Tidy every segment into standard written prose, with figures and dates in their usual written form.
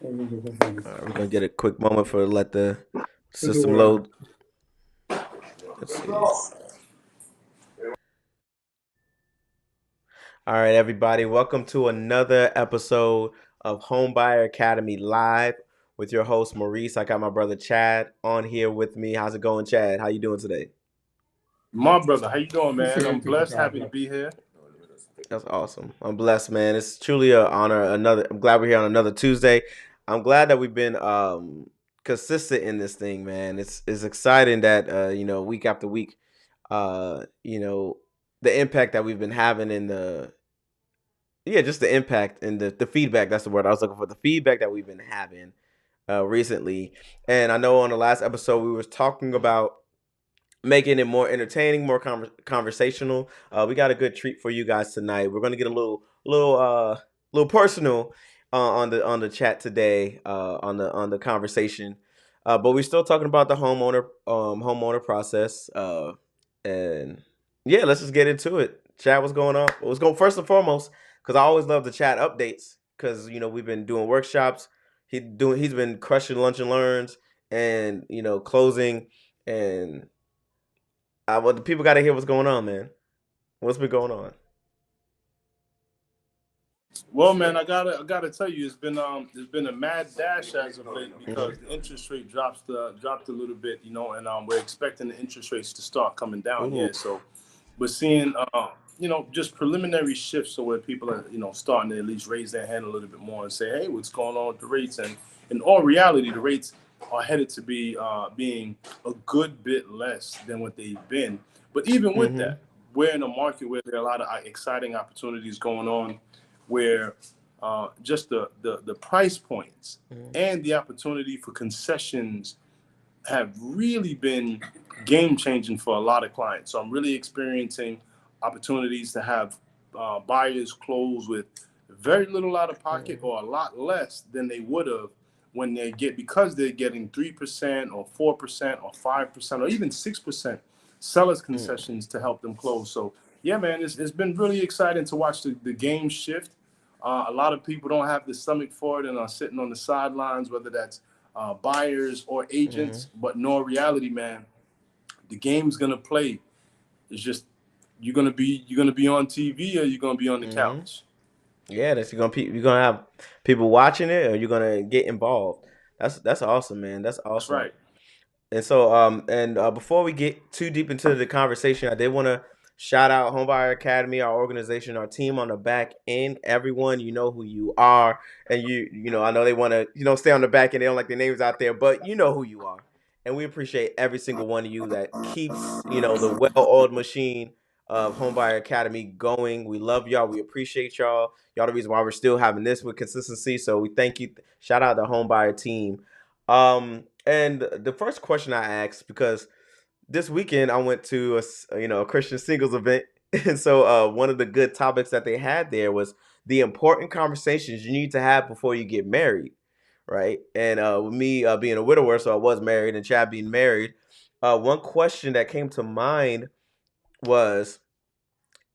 We're gonna get a quick moment for let the system load. Let's see. All right, everybody, welcome to another episode of Homebuyer Academy Live with your host Maurice. I got my brother Chad on here with me. How's it going, Chad? How you doing today? My brother, how you doing, man? I'm blessed, happy to be here. That's awesome. I'm blessed, man. It's truly an honor. I'm glad we're here on another Tuesday. I'm glad that we've been consistent in this thing, man. It's exciting that week after week, uh, you know, the impact that we've been having in the just the impact and the feedback. That's the word I was looking for. The feedback that we've been having recently. And I know on the last episode we was talking about making it more entertaining, more conversational. We got a good treat for you guys tonight. We're gonna get a little personal on the chat today, on the conversation. But we're still talking about the homeowner process. And yeah, let's just get into it. Chat, what's going on? Let's go first and foremost, because I always love the chat updates. Because we've been doing workshops. He's been crushing lunch and learns, and closing and well, the people got to hear what's going on, man. What's been going on? Well, man, I gotta tell you, it's been a mad dash as of late because the interest rate dropped a little bit, and we're expecting the interest rates to start coming down. Ooh. Yeah, so we're seeing just preliminary shifts, so where people are starting to at least raise their hand a little bit more and say, hey, what's going on with the rates? And in all reality, the rates are headed to be being a good bit less than what they've been. But even with Mm-hmm. that, we're in a market where there are a lot of exciting opportunities going on, where just the price points Mm-hmm. and the opportunity for concessions have really been game changing for a lot of clients. So I'm really experiencing opportunities to have buyers close with very little out of pocket or a lot less than they would have when because they're getting 3% or 4% or 5% or even 6% sellers concessions to help them close. So yeah, man, it's been really exciting to watch the game shift. A lot of people don't have the stomach for it and are sitting on the sidelines, whether that's buyers or Mm-hmm. agents. But no, reality, man, the game's gonna play. It's just you're gonna be on TV or you're gonna be on the Mm-hmm. couch. Yeah, you're gonna have people watching it, or you're gonna get involved. That's awesome, man. That's That's awesome. right. And so, before we get too deep into the conversation, I did want to shout out Homebuyer Academy, our organization, our team on the back end. Everyone, you know who you are, and I know they want to, stay on the back end. They don't like their names out there, but you know who you are, and we appreciate every single one of you that keeps, the well-oiled machine of Homebuyer Academy going. We love y'all. We appreciate y'all. Y'all the reason why we're still having this with consistency. So we thank you. Shout out the Homebuyer team. And the first question I asked, because this weekend I went to a Christian singles event, and so one of the good topics that they had there was the important conversations you need to have before you get married, right? And with me being a widower, so I was married, and Chad being married, one question that came to mind was,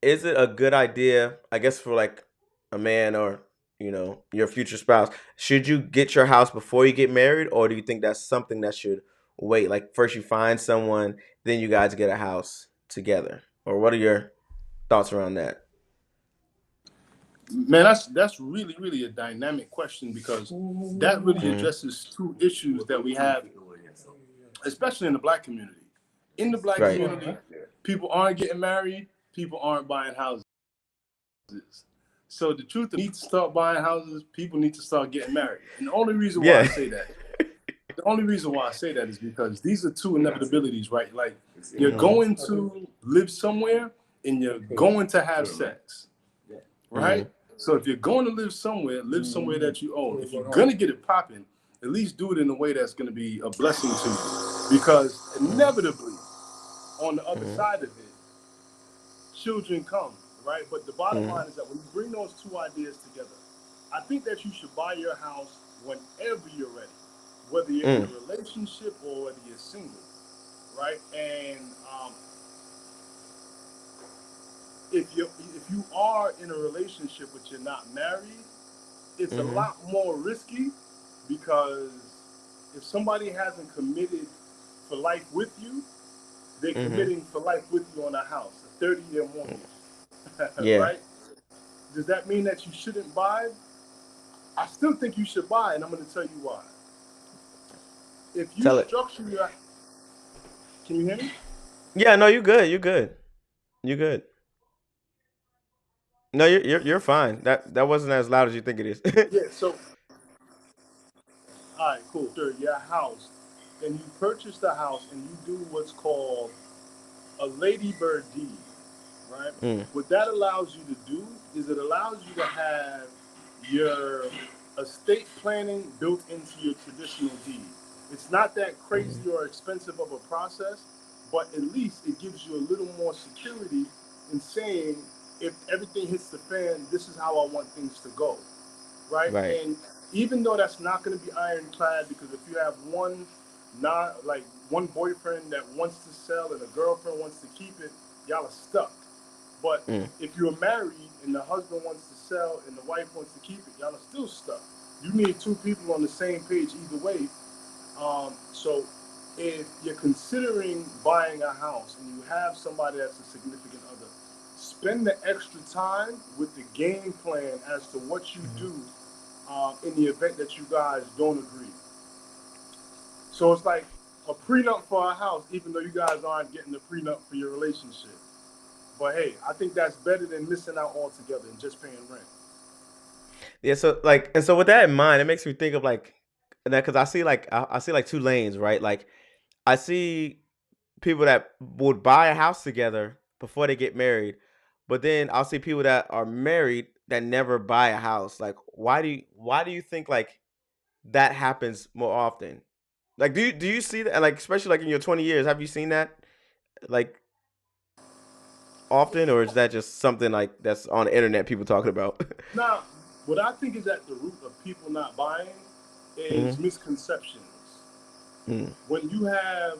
is it a good idea, I guess, for like a man or your future spouse, should you get your house before you get married, or do you think that's something that should wait, like first you find someone, then you guys get a house together? Or what are your thoughts around that? Man, that's really really a dynamic question because that really Mm-hmm. addresses two issues that we have, especially in the black community. In the black Right. community, people aren't getting married, people aren't buying houses. So the truth, need to start buying houses. People need to start getting married. And Yeah. the only reason why I say that is because these are two inevitabilities, right? Like you're Mm-hmm. going to live somewhere and you're going to have sex, Mm-hmm. right? So if you're going to live somewhere that you own. If you're gonna get it popping, at least do it in a way that's gonna be a blessing to you, because inevitably on the other Mm-hmm. side of it, children come, right? But the bottom Mm-hmm. line is that when you bring those two ideas together, I think that you should buy your house whenever you're ready, whether you're in a Mm. relationship or whether you're single, right? And if you are in a relationship but you're not married, it's a Mm-hmm. lot more risky because if somebody hasn't committed for life with you, they're Mm-hmm. committing for life with you on a house, a 30-year mortgage, Yeah. right? Does that mean that you shouldn't buy? I still think you should buy, and I'm going to tell you why. If you Tell it. structure your, can you hear me? Yeah. No, you good. You good. You good. No, you're fine. That wasn't as loud as you think it is. Yeah. So, all right, cool. Sure, your house, and you purchase the house, and you do what's called a ladybird deed, right? Mm. What that allows you to do is it allows you to have your estate planning built into your traditional deed. It's not that Mm-hmm. crazy or expensive of a process, but at least it gives you a little more security in saying, if everything hits the fan, this is how I want things to go, right? Right. And even though that's not going to be ironclad, because if you have one not like one boyfriend that wants to sell and a girlfriend wants to keep it, y'all are stuck. But Mm. if you're married and the husband wants to sell and the wife wants to keep it, y'all are still stuck. You need two people on the same page either way. So if you're considering buying a house and you have somebody that's a significant other, spend the extra time with the game plan as to what you Mm-hmm. do in the event that you guys don't agree. So it's like a prenup for a house, even though you guys aren't getting a prenup for your relationship. But hey, I think that's better than missing out altogether and just paying rent. Yeah. So like, and so with that in mind, it makes me think of like, and that because I see like I see like two lanes, right? Like I see people that would buy a house together before they get married, but then I'll see people that are married that never buy a house. Like, why do you think like that happens more often? Like, do you see that? Like, especially like in your 20 years, have you seen that like often, or is that just something like that's on the internet people talking about? Now, what I think is at the root of people not buying is Hmm. misconceptions. Hmm. When you have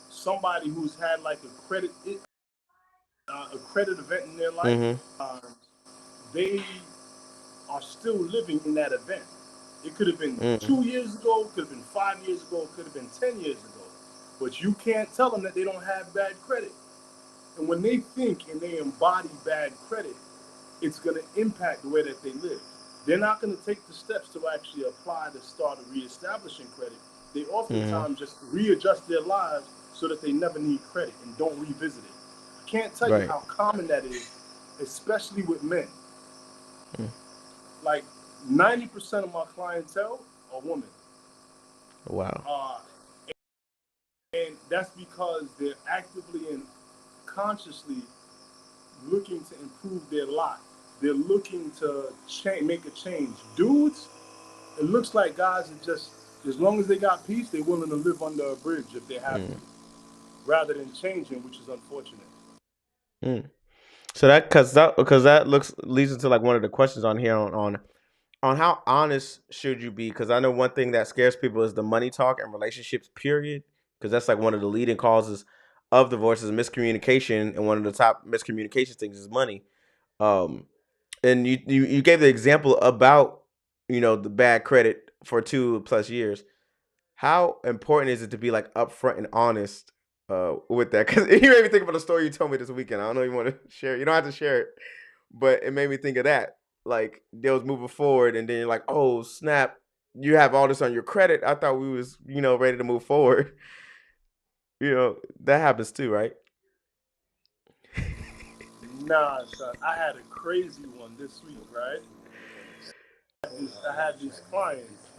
somebody who's had like a credit event in their life, Hmm. uh, they are still living in that event. It could have been Hmm. 2 years ago, it could have been 5 years ago, it could have been 10 years ago. But you can't tell them that they don't have bad credit. And when they think and they embody bad credit, it's going to impact the way that they live. They're not going to take the steps to actually apply to start reestablishing credit. They Hmm. oftentimes just readjust their lives so that they never need credit and don't revisit it. I can't tell you Right. how common that is, especially with men. Mm. Like 90% of my clientele are women. Wow. Uh, and that's because they're actively and consciously looking to improve their lot. They're looking to make a change. Dudes, it looks like guys are just, as long as they got peace, they're willing to live under a bridge if they have to, Mm. rather than changing, which is unfortunate. Mm. So that looks leads into like one of the questions on here on how honest should you be? Because I know one thing that scares people is the money talk and relationships. Period. Because that's like one of the leading causes of divorce is miscommunication, and one of the top miscommunication things is money. Um, and you gave the example about the bad credit for 2+ years. How important is it to be like upfront and honest with that? Because you made me think about a story you told me this weekend. I don't know if you want to share. You don't have to share it, but it made me think of that. Like they was moving forward, and then you're like, "Oh snap! You have all this on your credit. I thought we was ready to move forward." That happens too, right? Nah, son, I had a crazy one this week, right? I had these clients.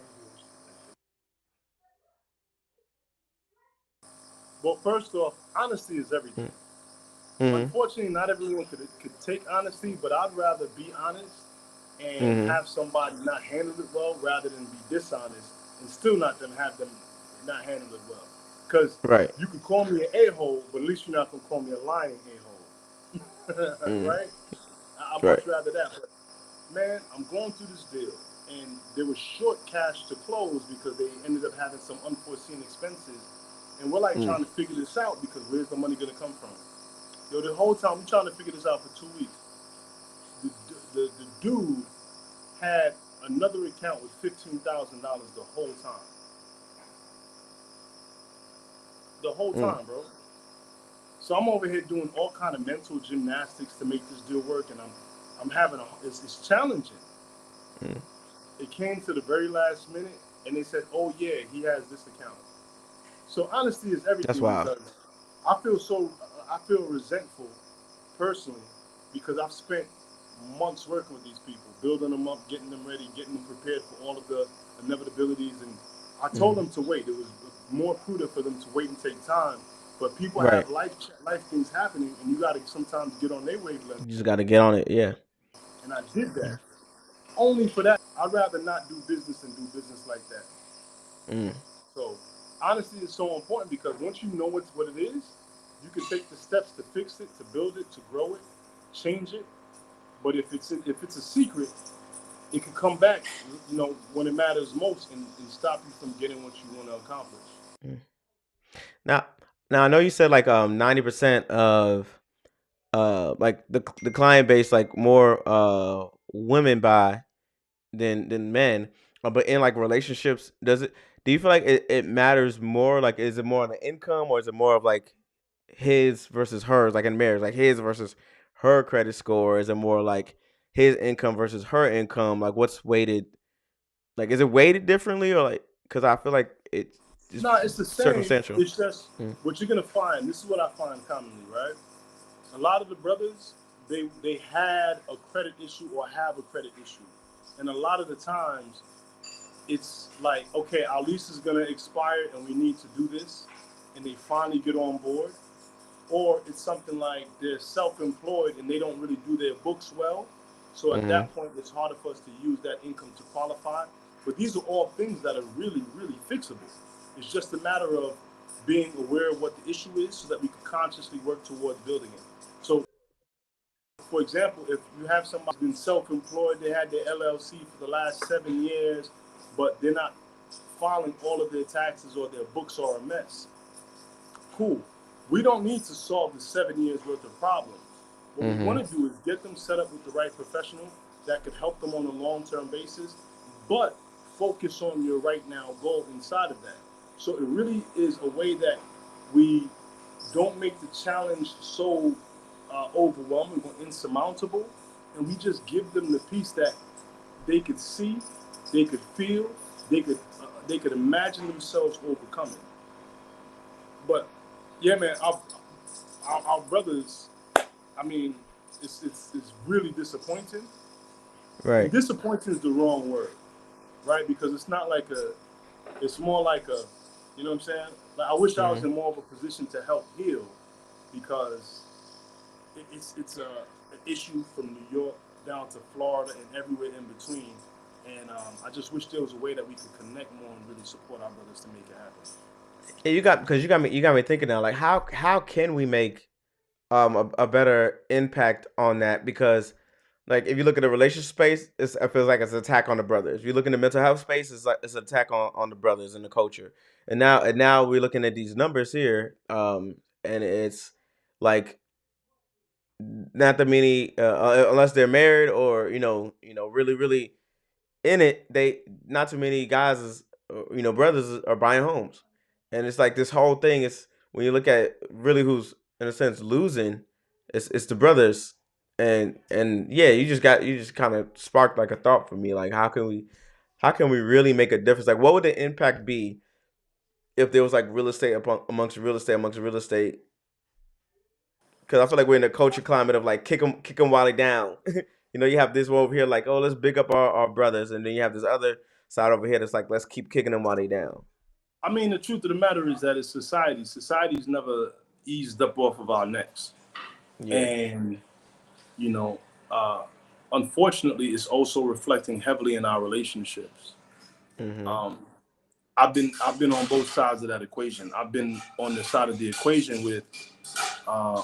Well, first off, honesty is everything. Mm-hmm. Unfortunately, not everyone could take honesty, but I'd rather be honest and Mm-hmm. have somebody not handle it well rather than be dishonest and still not them have them not handle it well. Because Right. you can call me an a-hole, but at least you're not gonna call me a lying a-hole, Mm. right? I'd Right. much rather that. But man, I'm going through this deal, and there was short cash to close because they ended up having some unforeseen expenses, and we're like Mm. trying to figure this out because where's the money gonna come from? Yo, the whole time we're trying to figure this out for 2 weeks. The dude had another account with $15,000 the whole time. The whole Mm. time, bro. So I'm over here doing all kind of mental gymnastics to make this deal work, and I'm having it's challenging. Mm. It came to the very last minute, and they said, "Oh yeah, he has this account." So honesty is That's everything wild. because I feel so I feel resentful personally because I've spent months working with these people, building them up, getting them ready, getting them prepared for all of the inevitabilities. And I told Mm. them to wait. It was more prudent for them to wait and take time. But people Right. have life things happening, and you got to sometimes get on their wavelength. You just got to get on it. Yeah. And I did that only for that. I'd rather not do business than do business like that. Mm. So honesty is so important because once you know what it is, you can take the steps to fix it, to build it, to grow it, change it. But if it's a secret, it can come back, when it matters most, and stop you from getting what you want to accomplish. Mm. Now, now I know you said like 90% of like the client base like more women by than men. But in like relationships, do you feel like it matters more? Like, is it more on the income, or is it more of like his versus hers, like in marriage, like his versus her credit score? Is it more like his income versus her income? Like, what's weighted? Like, is it weighted differently, or like? Because I feel like it's just No, it's the same. circumstantial. It's just Mm. what you're gonna find. This is what I find commonly, right? A lot of the brothers, they had a credit issue or have a credit issue, and a lot of the times it's like, okay, our lease is gonna expire and we need to do this, and they finally get on board. Or it's something like they're self-employed and they don't really do their books well. So at Mhm. that point, it's harder for us to use that income to qualify. But these are all things that are really, really fixable. It's just a matter of being aware of what the issue is so that we can consciously work towards building it. So, for example, if you have somebody who's been self-employed, they had their LLC for the last 7 years, but they're not filing all of their taxes or their books are a mess. Cool. We don't need to solve the 7 years worth of problems. What we Mhm. want to do is get them set up with the right professional that could help them on a long-term basis, but focus on your right now goal inside of that. So it really is a way that we don't make the challenge so overwhelming or insurmountable, and we just give them the piece that they could see, they could feel, they could imagine themselves overcoming. But yeah, man, our brothers. I mean, it's really disappointing. And Right. disappointing is the wrong word, right? Because it's not like a. It's more like a. You know what I'm saying? Like I wish I was Mhm. in more of a position to help heal, because it's an issue from New York down to Florida and everywhere in between. And I just wish there was a way that we could connect more and really support our brothers to make it happen. Yeah, you got me thinking now. Like, how can we make a better impact on that? Because like if you look at the relationship space, it feels like it's an attack on the brothers. If you look in the mental health space, it's like it's an attack on the brothers and the culture. And now we're looking at these numbers here, and it's like not that many, unless they're married or really really in it. They Not too many guys is brothers are buying homes, and it's like this whole thing is when you look at really who's in a sense losing, it's the brothers. And yeah, you just kind of sparked like a thought for me, like how can we really make a difference? Like, what would the impact be if there was like real estate amongst real estate? Because I feel like we're in a culture climate of like kick 'em while they down. You have this one over here like, oh, let's big up our brothers, and then you have this other side over here that's like, let's keep kicking them while they down. I mean, the truth of the matter is that it's society. Society's never eased up off of our necks, Yeah. and you know, uh, unfortunately, it's also reflecting heavily in our relationships. Mhm. Um, I've been on both sides of that equation. I've been on the side of the equation with uh,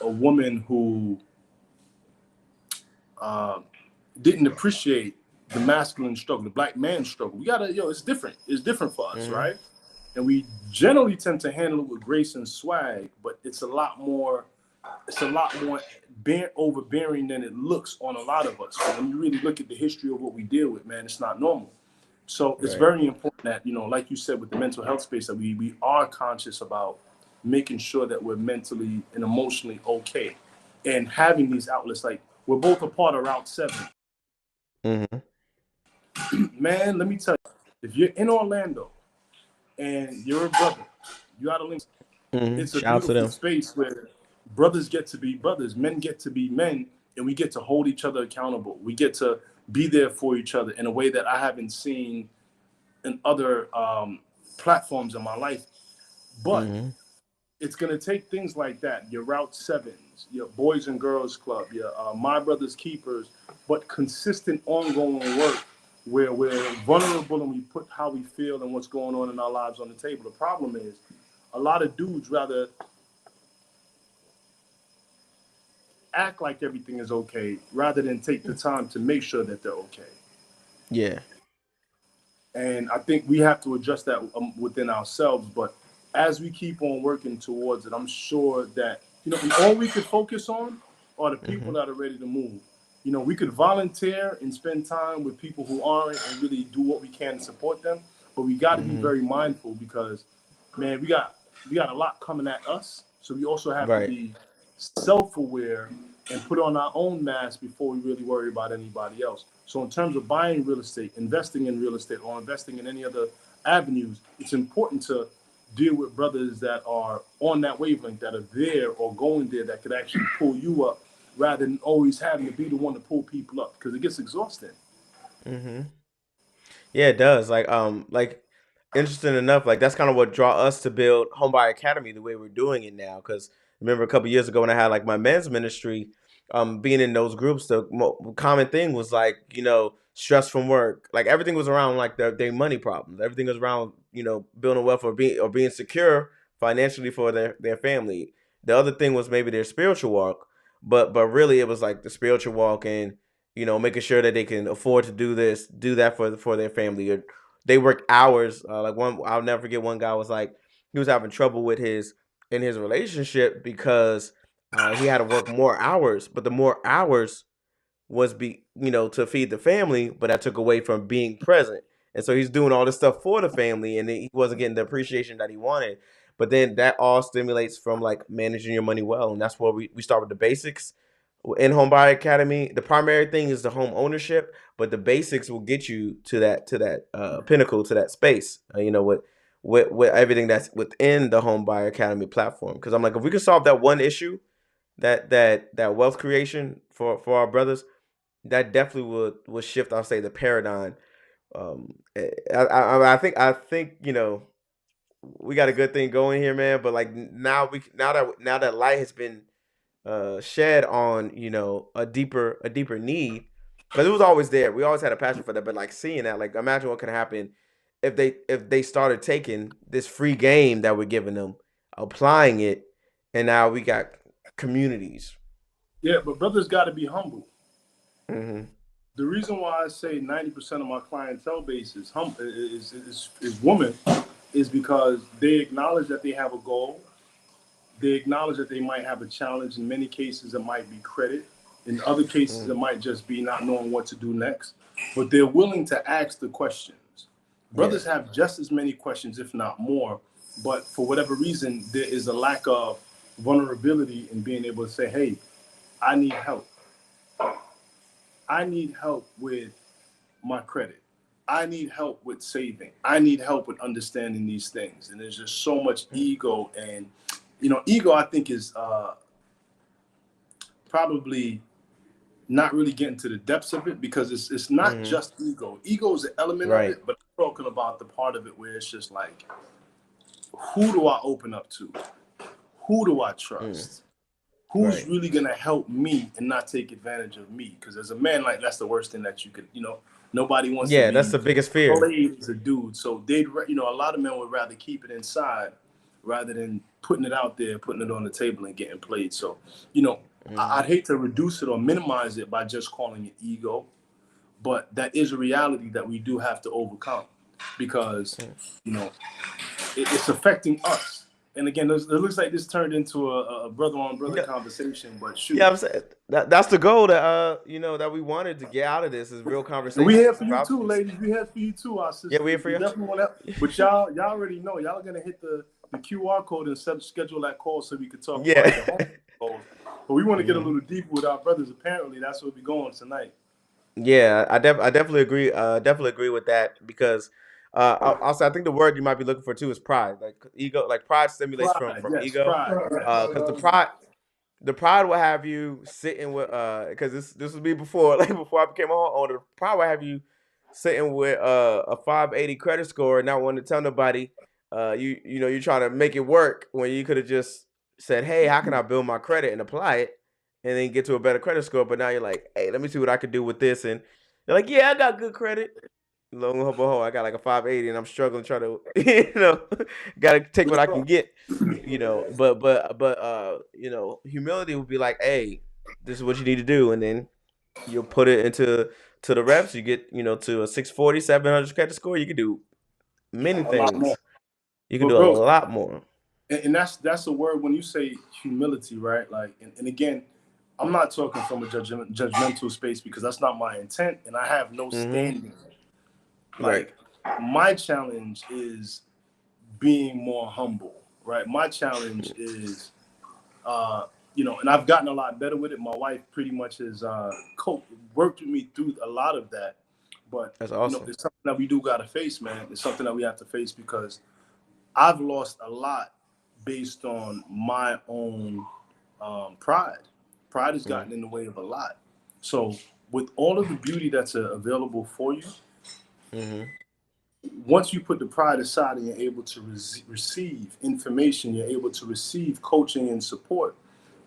a woman who uh, didn't appreciate the masculine struggle, the black man struggle. We gotta, it's different. It's different for us, Mhm. right? And we generally tend to handle it with grace and swag, but it's a lot more overbearing than it looks on a lot of us. When you really look at the history of what we deal with, man, it's not normal. So it's Right. very important that, like you said, with the mental health space, that we are conscious about making sure that we're mentally and emotionally okay, and having these outlets. Like, we're both a part of Route 7. Mm-hmm. Man, let me tell you, if you're in Orlando and you're a brother, you got to link. Mm-hmm. It's a Shout out to beautiful them. space where brothers get to be brothers, men get to be men, and we get to hold each other accountable. We get to be there for each other in a way that I haven't seen in other platforms in my life. But Mm-hmm. it's going to take things like that, your Route 7s, your Boys and Girls Club, your My Brother's Keepers, but consistent ongoing work where we're vulnerable and we put how we feel and what's going on in our lives on the table. The problem is a lot of dudes rather act like everything is okay rather than take the time to make sure that they're okay. Yeah. And I think we have to adjust that within ourselves. But as we keep on working towards it, I'm sure that, and all we could focus on are the Mm-hmm. people that are ready to move. We could volunteer and spend time with people who aren't and really do what we can to support them. But we got to be Mm-hmm. very mindful because, man, we got a lot coming at us. So we also have to Right. be self-aware and put on our own mask before we really worry about anybody else. So in terms of buying real estate, investing in real estate, or investing in any other avenues, it's important to deal with brothers that are on that wavelength, that are there or going there, that could actually pull you up rather than always having to be the one to pull people up, because it gets exhausting. Mm-hmm. Yeah, it does. Like interesting enough, like that's kind of what draw us to build Homebuyer Academy the way we're doing it now. Because remember a couple years ago when I had like my men's ministry, being in those groups, the common thing was like stress from work. Like everything was around like their money problems. Everything was around building wealth or being secure financially for their family. The other thing was maybe their spiritual walk, but really it was like the spiritual walk and making sure that they can afford to do this, do that for their family. Or they work hours. Like one, I'll never forget. One guy was like, he was having trouble with his relationship because he had to work more hours, but the more hours was to feed the family, but that took away from being present. And so he's doing all this stuff for the family, and he wasn't getting the appreciation that he wanted. But then that all stimulates from like managing your money well, and that's where we start with the basics in Home Buyer Academy. The primary thing is the home ownership, but the basics will get you to that pinnacle, to that space. With everything that's within the Home Buyer Academy platform. Because I'm like, if we can solve that one issue, that wealth creation for our brothers, that definitely would shift, I'll say, the paradigm. I think we got a good thing going here, man. But like now that light has been shed on a deeper need, because it was always there. We always had a passion for that, but like seeing that, like imagine what could happen if they started taking this free game that we're giving them, applying it, and now we got communities. Yeah, but brothers got to be humble. Hmm. The reason why I say 90% of my clientele base is women is because they acknowledge that they have a goal. They acknowledge that they might have a challenge. In many cases, it might be credit. In other cases, Mm. it might just be not knowing what to do next. But they're willing to ask the questions. Yeah. Brothers have just as many questions, if not more. But for whatever reason, there is a lack of vulnerability in being able to say, hey, I need help. I need help with my credit. I need help with saving. I need help with understanding these things. And there's just so much ego. And, ego, I think, is probably not really getting to the depths of it, because it's not Hmm. just ego. Ego is an element of Right. it, but I'm talking about the part of it where it's just like, who do I open up to? Who do I Mm. trust? Who's Right. really gonna help me and not take advantage of me? Because as a man, like, that's the worst thing that you could, nobody wants to Yeah, that's be the biggest fear. played as a dude. So a lot of men would rather keep it inside rather than putting it out there, putting it on the table and getting played. So, Hmm. I'd hate to reduce it or minimize it by just calling it ego, but that is a reality that we do have to overcome, because, Mm. it's affecting us. And again, it looks like this turned into a brother on brother Yeah, conversation. But shoot, yeah, I'm saying that's the goal that that we wanted to get out of this is real and we here conversations for you about too, these. ladies. We here for you too, our Yeah, we here sisters. for We you. definitely want to. But y'all already know. Y'all are gonna hit the QR code and schedule that call so we could talk about the Yeah. home goals. But we want to get a Mhm. little deeper with our brothers. Apparently, that's where we're going tonight. Yeah, I definitely agree. Definitely agree with that because also I think the word you might be looking for too is pride. Like ego, like pride stimulates Pride, from yes, ego. pride, yes. Because the pride will have you sitting with because this was me before like before I became a homeowner. The pride will have you sitting with a 580 credit score and not wanting to tell nobody. You're trying to make it work when you could have just said, "Hey, how can I build my credit and apply it?" and then get to a better credit score. But now you're like, "Hey, let me see what I can do with this." And you're like, "Yeah, I got good credit." Lo and behold, I got like a 580, and I'm struggling trying to, got to take what Real I can talk. get, but humility would be like, hey, this is what you need to do, and then you'll put it to the reps. You get to a 640, 700 credit score. You can do many A lot more. things. You can But do a bro, lot more. and that's a word when you say humility, right? Like, and again, I'm not talking from a judgmental space because that's not my intent, and I have no Hmm. standing. Right. Like, my challenge is being more humble, right? My challenge is, uh, and I've gotten a lot better with it. My wife pretty much has worked with me through a lot of that, but That's awesome. it's something that we do got to face, man. It's something that we have to face because I've lost a lot based on my own pride. Pride has Mm-hmm. gotten in the way of a lot. So, with all of the beauty that's available for you, Mm-hmm. once you put the pride aside and you're able to receive information, you're able to receive coaching and support,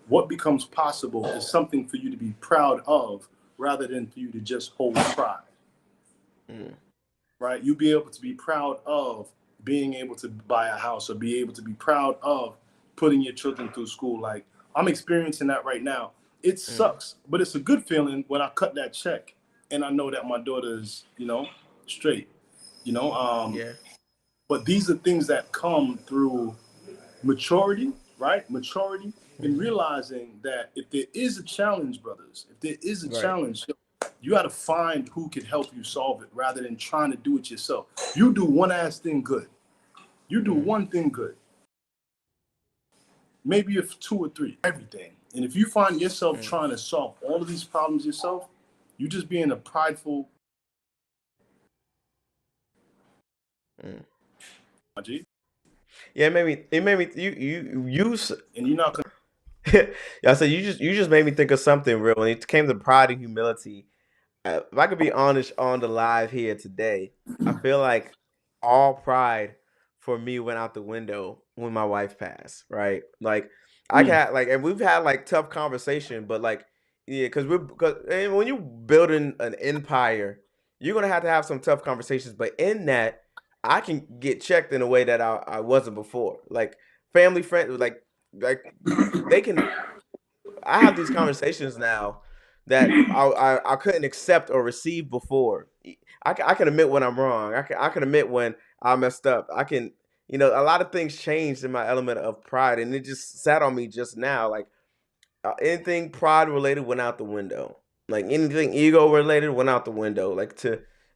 what becomes possible is something for you to be proud of rather than for you to just hold pride, Mm-hmm. right? You be able to be proud of being able to buy a house or be able to be proud of putting your children through school. Like, I'm experiencing that right now. It sucks, but it's a good feeling when I cut that check and I know that my daughter is, straight, you know. Yeah. But these are things that come through maturity, right? Maturity and Mm-hmm. realizing that if there is a challenge, brothers, if there is a Right. challenge, you got to find who can help you solve it rather than trying to do it yourself. You do one ass thing good. You do Mm-hmm. one thing good. Maybe if two or three, everything. And if you find yourself trying to solve all of these problems yourself, you just being a prideful Mm-hmm. G, Yeah, it made me and you're not yeah, I said you just made me think of something real when it came to pride and humility. If I could be honest on the live here today, I feel like all pride for me went out the window when my wife passed. Right, like I gonna. got like, and we've had like tough conversation, but like yeah, because and when you building an empire, you're gonna have to have some tough conversations. But in that, I can get checked in a way that I wasn't before. Like family friend, like they can. I have these conversations now that I couldn't accept or receive before. I can admit when I'm wrong. I can admit when I messed up. I can a lot of things changed in my element of pride, and it just sat on me just now. Like anything pride related went out the window. Like anything ego related went out the window. Like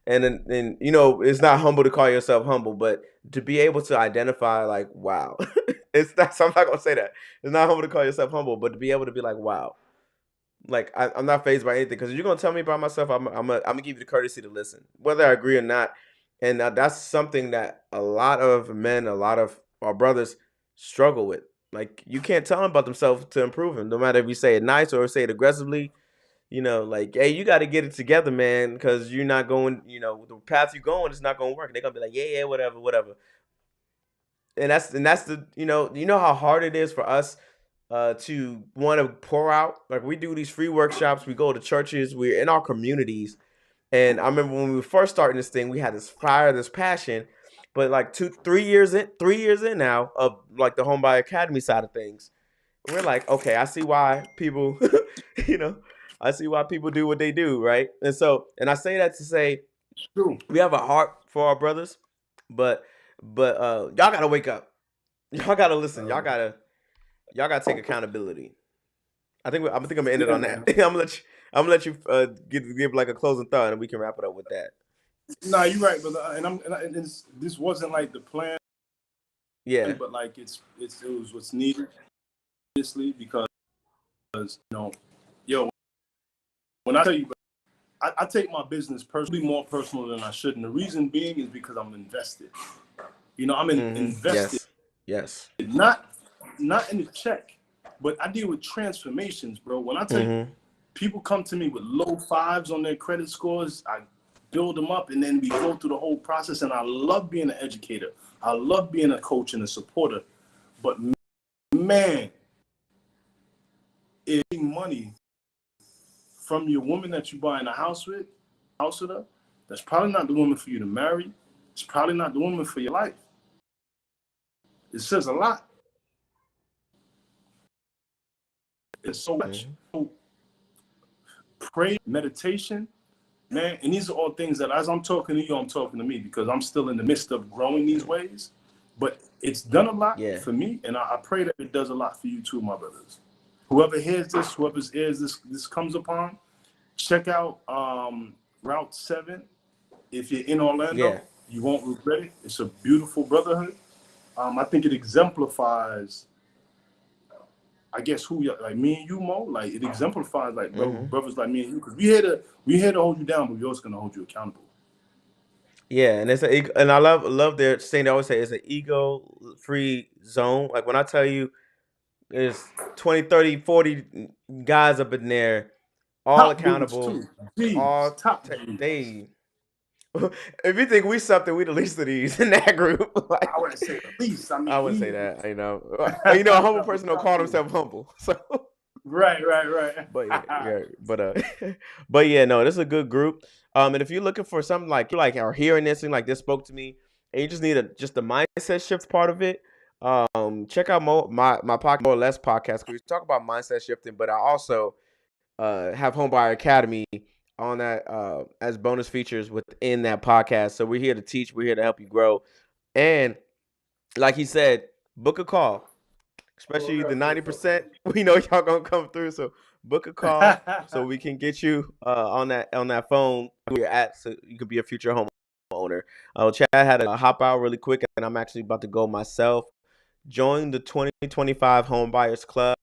and it's not humble to call yourself humble, but to be able to identify like wow, it's not. So I'm not gonna say that. It's not humble to call yourself humble, but to be able to be like wow, like I'm not phased by anything. Because if you're gonna tell me about myself, I'm gonna give you the courtesy to listen, whether I agree or not. And that's something that a lot of men, a lot of our brothers struggle with. Like you can't tell them about themselves to improve them, no matter if you say it nice or say it aggressively. Like hey, you got to get it together, man, because you're not going. The path you're going is not gonna work. They're gonna be like, yeah, yeah, whatever, whatever. And that's the how hard it is for us to want to pour out. Like we do these free workshops, we go to churches, we're in our communities. And I remember when we were first starting this thing, we had this fire, this passion. But like 3 years in now of like the Homebuyer Academy side of things, we're like, okay, I see why people, you know, I see why people do what they do, right? And I say that to say True. we have a heart for our brothers, but y'all gotta wake up. Y'all gotta listen. Uh, Y'all gotta take accountability. I think I'm gonna end it yeah, on that. man. I'm gonna let you give like a closing thought, and we can wrap it up with that. Nah, you're right, brother. And this wasn't like the plan, Yeah. but like it was what's needed, obviously, because yo, when I tell you, I take my business personally more personal than I should, and the reason being is because I'm invested. I'm invested, Yes. Yes. not in the check, but I deal with transformations, bro. When I tell you, Mm-hmm. people come to me with low fives on their credit scores, I build them up, and then we go through the whole process. And I love being an educator. I love being a coach and a supporter. But man, if money from your woman that you buy in a house with her, that's probably not the woman for you to marry. It's probably not the woman for your life. It says a lot. It's so much. Mm-hmm. Pray, meditation, man, and these are all things that as I'm talking to you, I'm talking to me because I'm still in the midst of growing these ways. But it's done a lot Yeah. for me, and I pray that it does a lot for you too, my brothers. Whoever hears this, whoever's ears this comes upon, check out Route 7. If you're in Yeah. Orlando, you won't regret it. It's a beautiful brotherhood. I think it exemplifies, I guess, who like me and you, Mo. Like it exemplifies like Mm-hmm. brothers like me and you, because we here to hold you down, but we're also gonna hold you accountable. Yeah, and and I love their saying. They always say it's an ego free zone. Like when I tell you, there's 20, 30, 40 guys up in there, all Top dudes accountable, too. G's, top G's. they. If you think we something, we the least of these in that group. Like, I wouldn't say the least. I I mean, wouldn't say we that. A humble no, but person don't top call dudes. themselves humble. So. Right. But yeah, but but yeah, no, this is a good group. And if you're looking for something like you like or hearing this and like this spoke to me, and you just need just the mindset shift part of it, check out my podcast, More or Less podcast, because we talk about mindset shifting. But I also have Homebuyer Academy on that as bonus features within that podcast. So we're here to teach, we're here to help you grow, and like he said, book a call. Especially the 90%. We know y'all gonna come through, so book a call so we can get you on that phone where you're at, so you could be a future homeowner. Chad had to hop out really quick, and I'm actually about to go myself. Join the 2025 Home Buyers Club.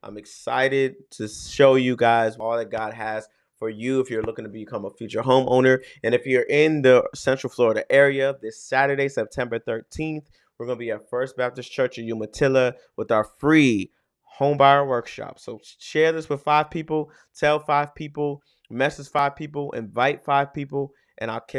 I'm excited to show you guys all that God has for you if you're looking to become a future homeowner. And if you're in the Central Florida area, this Saturday, September 13th, we're going to be at First Baptist Church in Umatilla with our free homebuyer workshop. So share this with 5 people, tell 5 people, message 5 people, invite 5 people, and I'll catch